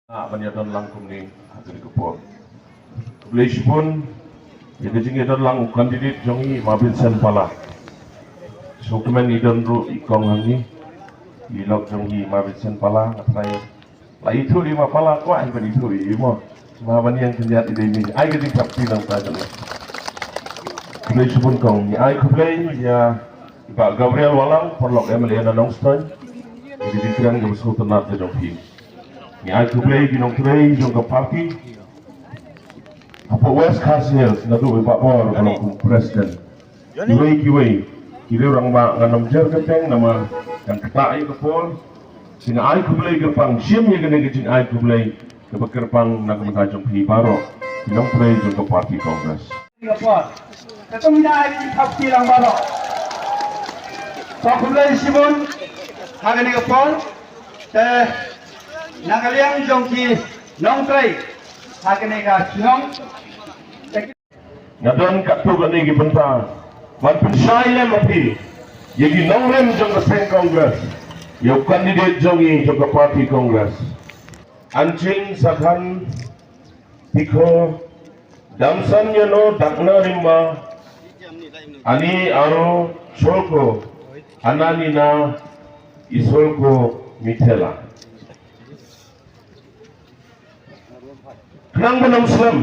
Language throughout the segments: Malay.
Banyadan langkum ni hasil kepol. Boleh pun jadi jingga dan lang kandidat jongi mabin sen pala. So kemen idan ru ikong hangi ilok jongi mabin sen pala katrai. Lah itu lima pala kuat yang itu lima. Mahaban yang kerja di ini. Ai keting kapti lang tajan. Boleh pun kau ni ai kublai ya Pak Gabriel Walang perlok MLA na Nongstoy. Jadi dikirang ke besar tenar jadong film. Ni aku play ginong play jong ke party. Apa West Castle nadu Pak Bor kalau presiden. Kiway kira orang mak nganam jar keteng nama kan ketai ke pol. Sina aku play ke pang siam ye kena kecing aku play ke bekerpang nak mentajong pi baro. Ginong play jong ke party kongres. Apa? Ketemu dah di party lang baro. Aku play Simon hagani ke pol. Nangaliang jongki nongtrai hakene ka nong ngadon katu gani gi benta man pensai le mati yegi nongrem jong ke sen kongres yo kandidat jongi jong ke party kongres anjing sakhan tikho damsan yano dakna rimba ani aro cholko ananina isolko mitela Nang benam Islam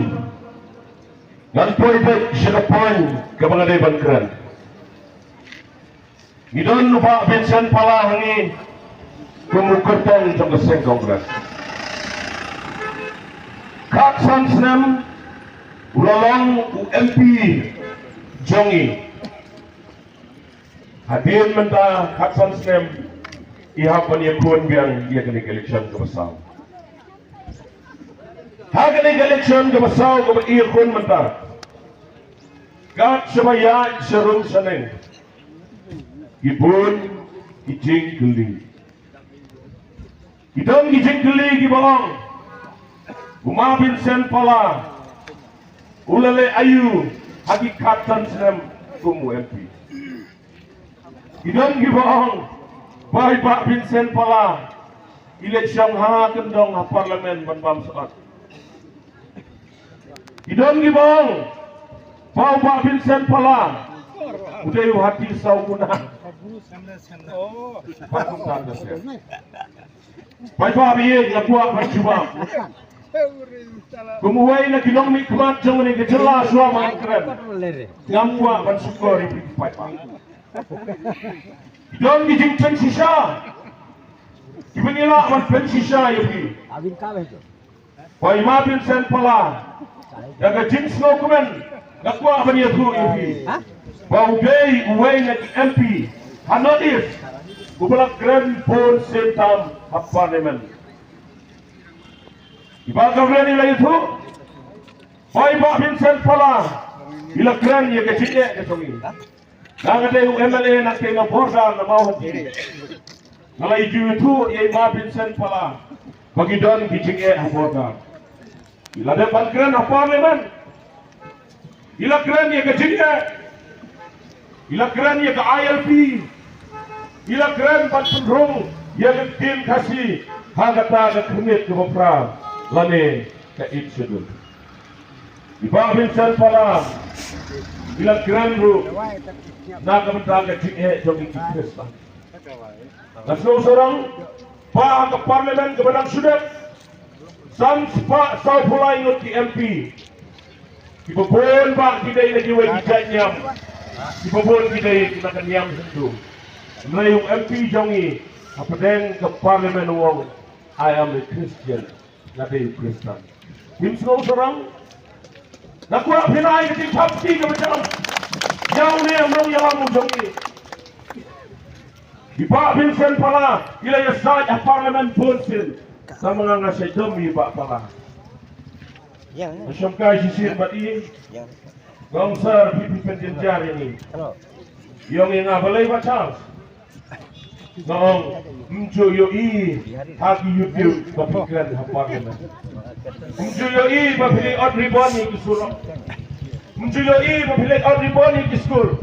ngan poin baik syarapan kebangadai Bankran idon lupa bensan pala hangi kumukertan jong keseng kongres kak san senam ulalong UMP jongi hadir mentah kak san senam ihapan yang kuan biang ia kena election kebesar Hagani election ke besar ke ikhwan mentah. Gat sebaya serun seneng. Gibun Jing Kren Ka. Idon Jing Kren Ka gibalong. Umabin sen pala. Ulale ayu hakikatan senam kumu MP. Idon gibalong. Bai Pak bin sen pala. Election ha kendong ha parlemen ban saat. Idon gibong, Pak bin sen pala, udah hati sauna. Pak biye ngapua bercoba. Kemuai nak kinong mikmat jong ni kejelas suama keren. Ngapua bersyukur di Pak. Idon Jing Kren Ka. Ibanilah man pen sisa yuki. Pak bin sen pala. Jaga jenis dokumen, nak buat apa dia tu ini? Bau gay, uai nak MP, hanodis, kubelak grand pon sentam parlemen. Ibadah grand nilai itu, Pak bin sen pala, bila grand ye kecilnya kesungi. Jangan ada MLA nak tengok border nak mau hati. Kalau itu ye bin sen pala, bagi don kecilnya border. Ila ada Bankran parlemen. Ila keren ya kecilnya. Ila keren ya ke ILP. Ila keren penrung ya ke tim kasih hagata ke kemit ke bopra lane ke itsedul. Iba bin sen pala. Ila keren ru na kementerian kecilnya jogi Kristan. Naslo seorang pak ke parlemen ke Badang Sudat. Sam pak sau pulai ngot di MP. Dibobon pak kita lagi wei janyam. Dibobon kita nak nyam sendu. Melayu MP jongi apa deng ke parlemen wong. I am a Christian, not a Kristen. Tim semua orang nak buat pinai ke parti ke macam yang ni amrong yang jongi. Di Pak bin sen pala ila ya saja parlemen punsin. Sama dengan saya demi Pak Pala. Macam kau sisir bati. Gongsar pipi penjenjar ini. Yang apa lagi Pak Charles? Nong muncul yoi hagi YouTube berpikiran apa kena. Muncul yoi berpilih out ribbon ni ke surau. Muncul yoi berpilih out ribbon ni ke school.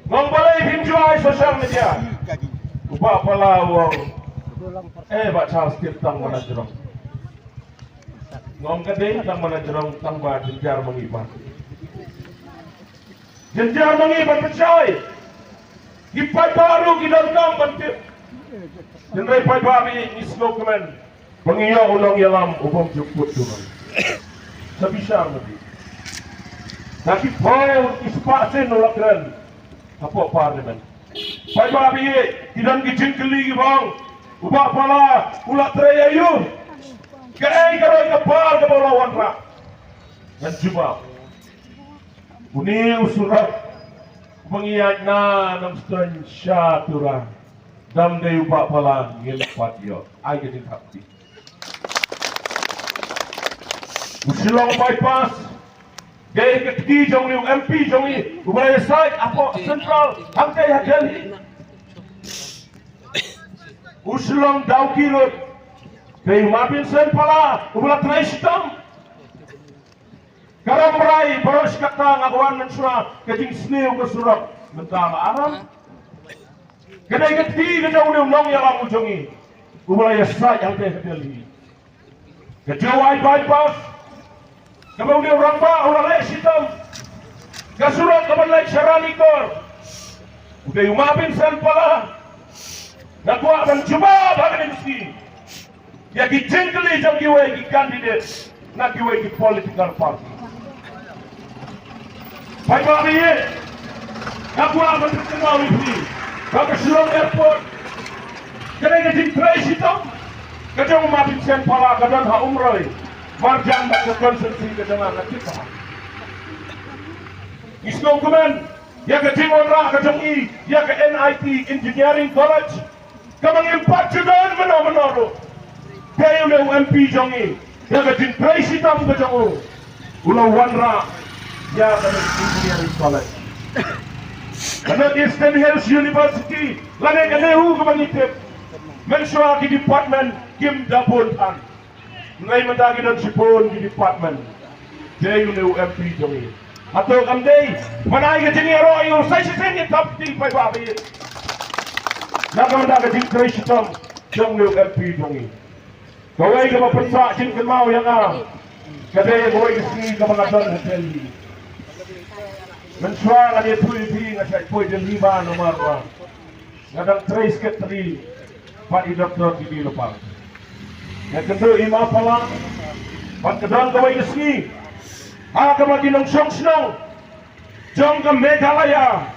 Nong boleh pinjau sosial media. Pak Pala wong Pak Charles Tirtang mana jerong. ngom kadai tang mana jerong tang ba jenjar mengibat. Jenjar mengibat percaya. Gipai baru kita tang bantit. Jenrai pai babi islo kemen. Pengiyo ulang yalam ubom jemput turun. Sebisa mesti. Tapi Paul ispasin nolak keren. Apa parlimen? Pai babi tidak kijing keli bang. Ubah pala ulat terayu. Kaya kalau kapal ke bawah wanra. Dan cuba. Uni usurat mengiyak na nam stun syatura. Dam day ubah pala ngilpat yo. Ay jadi takti. Usilong bypass. Gaya keti jong ni MP jong ni. Ubah side apa central hangkai Delhi. Usilong Dauki Road. Kaya mapin sen pala ubah try sitam. Karam rai baros kata ngagawan mensura kajing snew ke surat mentala aram. Kedai keti kejauh ni nong yang lamu jongi. Ubah side hangkai Delhi. Kejauh bypass. Kamu ni orang ba orang lek sitam. Kasurat kapan lek syaranikor. Udah umapin sen pala. Nak buat mencuba bagai mesti. Ya kijengkeli jam kiwai ki kandidat. Nak kiwai ki political party. Baik bagai ye. Nak buat mencuba mesti. Bagai Shillong Airport. Kedai kejeng tray sitam. Kejauh umapin sen pala kadan ha umroy. Marjang nak konsumsi ke dalam kita. Isno kuman. Ya ke Timor ke Jongi. Ya ke NIT Engineering College. Kamang empat jutaan menor-menor. Kaya udah UMP jongi. Ya ke Tracy Tam ke jongo. Ulau Wanra. Ya ke Engineering College. Karena Eastern Hills University. Lagi ke Nehu ke mengitip. Mensua ke Department Kim Dabuntan. Ngai mendagi dan sipon di Department. Kaya udah UMP jongi. Atau kamdei. Manai ke jengi royo. Saya sini tapti pai babi. Nak mendak ke jing Tracy Tam jong liu MP jongi. Kawai ke mapersa jing kenmau yang am. Kadai kawai ke sini ke mengadon hotel ni. Mensuar ada pui ngasai pui dan lima nomor dua. Ngadang Trace ke teri. Pak Doktor di lepas. Yang kedua imam pala. Pak kedang kawai ke sini. Ha kemagi nong song senong. Jong ke Meghalaya.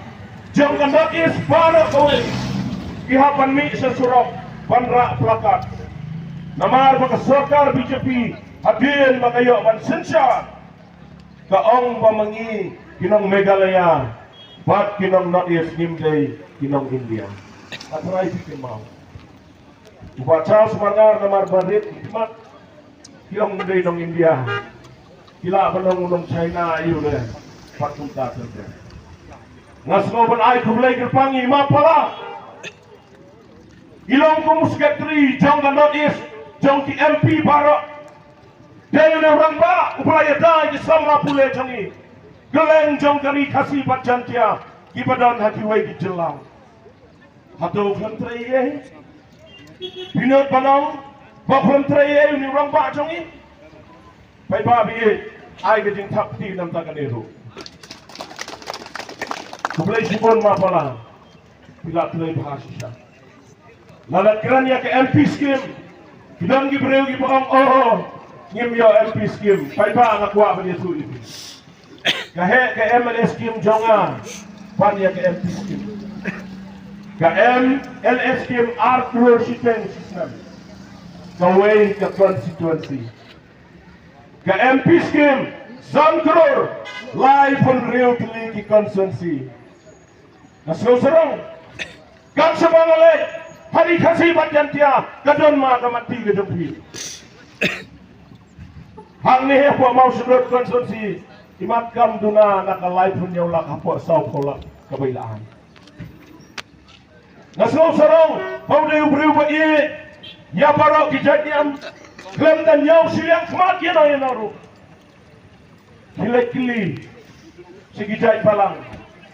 Jong ke Northeast Barat kawai. Ihapan mi sesurok panrak plakat. Namar maka sokar BJP hadir makayo man sensya. Kaong pamangi kinong Meghalaya. Bat kinong Northeast Nimday kinong India. Atray bikin mau. Ubaca semangar namar badit hikmat. Kinong Nimday nong India. Kila penong China ayu deh. Patunta saja. Ngasmo ban ay kublay kerpangi mapala. Ilong kumusgatri jong ka Northeast jong ki MP Barok. Dahil na orang ba upaya dai di sama pule jongi. Geleng jong kali kasih bacantia ibadan hati wai di jelang. Hatu fentrai ye. Binot banau ba fentrai ye ni orang ba jongi. Pai babi ye ai ke jing takti nam ta kaneru. Kublai sipon ma pala. Bila tulai bahasa. Lalat keran ya ke MP scheme. Kidang gibreu gi bang ngim yo MP scheme. Pai ba ngakwa ba tu itu. Kahe ke MLS scheme jonga. Pan ya ke MP scheme. Ka MLS scheme art shiteng system. Kawai ke constituency. Ka MP scheme Zankror live on real ki constituency. Nasau serong. Kan semangalek. Hari kasih bacan dia kadon ma kamati ke jempi. Hang ni apa mau sudut konsumsi imat kam duna nak live pun nyolak apa sau pola kebailaan. Nasau sarong mau dia berubah ye ya barok kejadian klaim dan nyau siang kematian yang naru. Kili segi jai palang.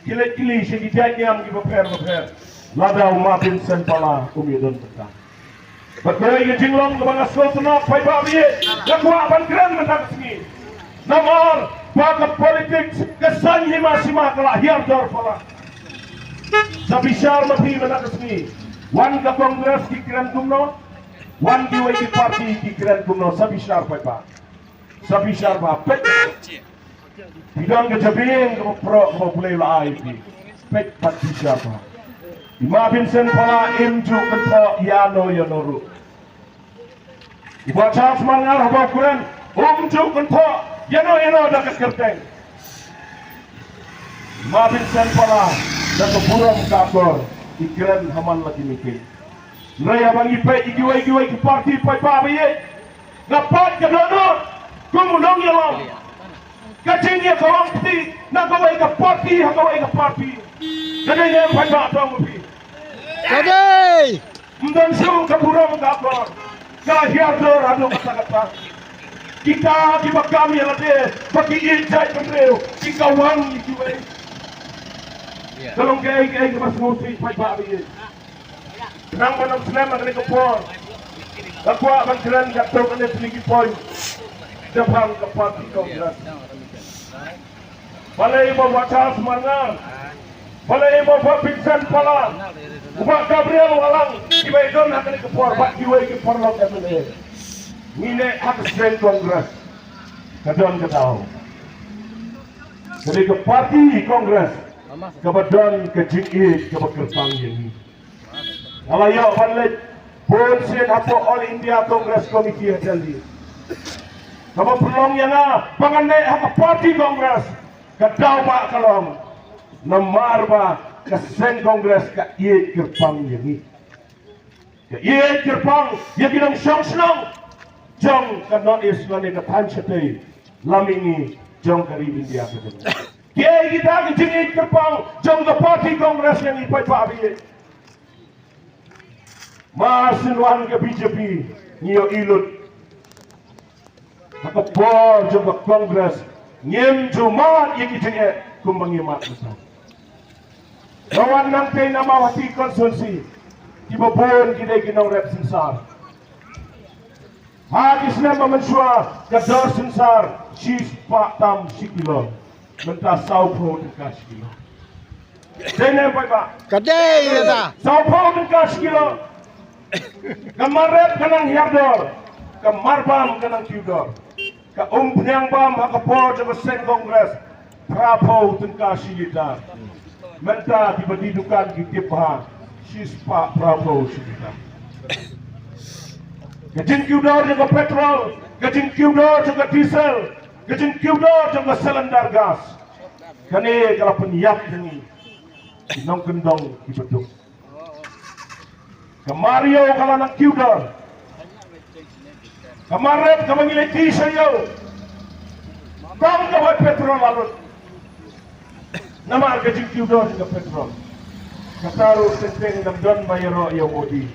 Kili segi jai nyam ki beper. Lada umapin sen pala umidon petang. Berkaya yang jinglong ke mga sultanat pay babiye. Nagwa ban kren menang singi. Namar baka politik kesan hima sima kelahir dor pala. Sabishar mapi menang singi. Wan ka kongres ki kren kumno. Wan ki wai ki parti ki kren kumno sabishar pay ba. Sabishar ba pet. Bidang ke jabing ke pro ke boleh lai pi. Pet pat bishar ba. Ima Vincent pala imju kento yano yanoru. Iba Charles mangar haba kuren umju kento yano dakat kerteng. Ima Vincent pala dakat buram kakor ikiran haman lagi mikir. Raya bang ipai igiwai ki parti pai pabiye. Ngapat ke donor kumulong yalam. Kacing dia kawang peti nak kawai ke parti hakawai ke parti. Kadang yang pai ba tong pi. Kadai! Mdan su kaburam kakor. Kahir dor adu kata-kata. Kita di kami lade bagi injai pendeu kita wang ikiwai. Tolong kay ke mas nguti pai ba bi. Nang manam slam ang ko por. Kakwa bang kran gatto kan tligi point. Dabang kapati ko gras. Balai mo wacha semangat. Balai mo Vincent pala. Umat Gabriel walang ibai don akan ke por bak diwai ke por lok MLA. Ngine hak sen kongres. Kadon ke tahu. Jadi ke parti kongres. Kebetulan ke JI ke Kerpang ini. Kalau yo balik pun sen apa All India Congress Committee jadi. Kamu pelong yang panganai hak parti kongres. Kedau mak kalong. Namar ba kesen kongres ka iye Kerpang ini. Ka iye Kerpang ya kinang song jong ka North-East ngani ka Tanchate lamingi jong kari India ka dito. Kaya kita ke jingit Kerpang jong ka parti kongres yang ipai pabiye. Masinwan ke BJP niyo ilut. Nakapor jong ka kongres ngem jumat yang itinge kumbangi mat besar. Lawan nang tay na mawati konsulsi, ibabon kita ginang rep sensar. Hadis na mamanswa kadar sensar, she's tam sikilo, menta saupo ng kaskilo. Dene pa ba? Kadai ita. Saupo ng kaskilo. Kamarep kanang hiardor, kamarbam kanang tiudor. Kaumpnyang bam hakapo sa sen kongres, prapo ng kasilita. Menta dibadidukan di tipha sispa Prabowo sita. Gajin kiudor jaga petrol, gajin kiudor jaga diesel, gajin kiudor jaga silinder gas. Kani kalau penyiap ini nong kendong dibeduk. Kemario kalau nak kiudor, kemarin kamangilai diesel yo, kau kawat petrol lalu. Nama harga jingkiu doon ng petrol. Kataro senteng ng don bayaro yung odi.